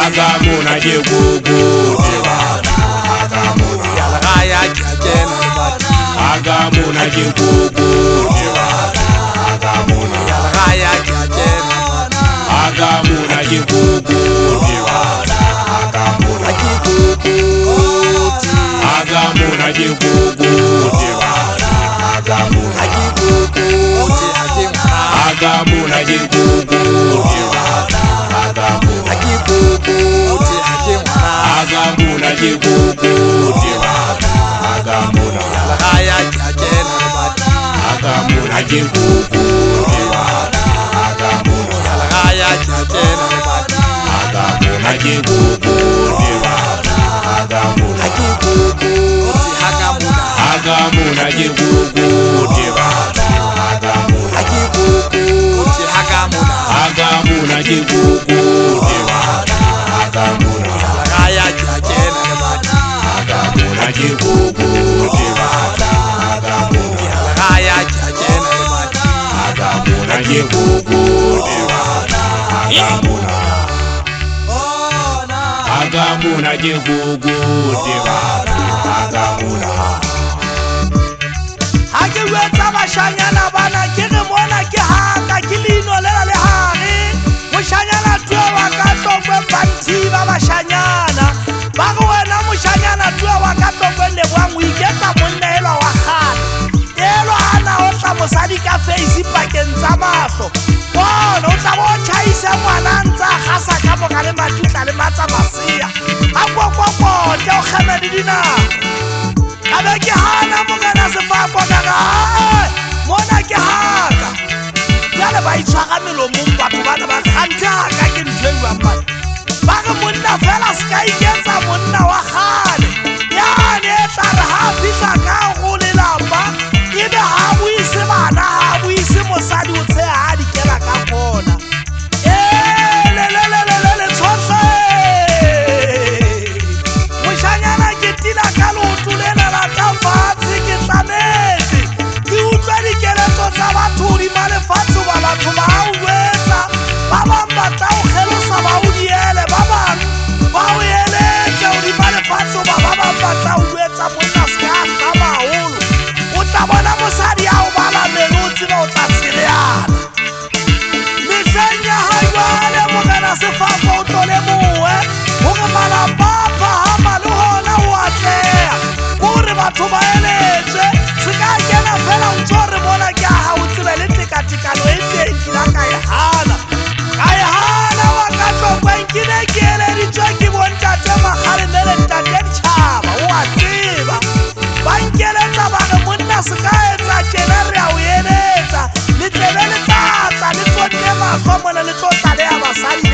Agamuna jiguguti Agamuna Yalagaya jajena Agamuna jiguguti Agamuna Yalagaya jajena Agamuna jiguguti Agamuna jiguguti Agamuna jiguguti Agamuna jiguguti Agamuna jiguguti Agamuna jiguguti Agamuna Yalagaya jajena Agamuna jiguguti Agamuna Yalagaya jajena Agamuna jiguguti Agamuna jiguguti Agamuna jiguguti Agamuna jiguguti Agamuna jiguguti Agamuna Yalagaya jajena Agamuna jiguguti Agamuna Yalagaya jajena Agamuna jiguguti Agamuna Agamuna jiguguti Agamuna Hake wetsa bashanyana bana ke re mona ke haka ke lino lela le hare moshanyana twa wa ka tokwe banthi ba bashanyana ba go wena moshanyana twa wa ka tokwe le bwa mo iketsa monna ela wa khana elo ana o tla mosadi ka face pakeng tsa maso bona o tla bo chaisa ngwana ntsa gasa ka bogale matutla le matsa masia a kokoko te o khana di dina abe ke hana mogana sefako kana mona ke haka yale ba itshwara melomong batho bana ba khantha ka ke ntshwe ba ba ga monna fela ska iketsa monna wa khale yane tsara ha fitla ka go lelapa ebe ha buise bana ha buise mosadi o tse ha di kela ka bona le tshotse moshanyana ke tila ka lotulela la ka fatse ke tsametse ke utlwa dikeletso tsa batho di malefatshe ba batho ba o wetsa ba bang ba tla o kgelosa ba o diele ba bang ba o eletse o di malefatshe ba bang ba tla o wetsa monna ska ka maholo o tla bona mosadi a o bala melotsi ba o tla tseleana mesenya ha jwale mogana sefako o tlole mowe o re malapapa ha male hona o atleha gore batho ba eletse se ka kena fela o tshore bona ke ha o tsebe le tekatekano e teng ke la ka e hana wa ka tlokwen ke ne ke eleditswe ke bontate magale le ntate ditšhaba o a tseba ba nkeletsa ba re monna se ka etsa tjena re a o eletsa le tlebe le tlatsa le tlonne maso mona le tlo tlaleha basadi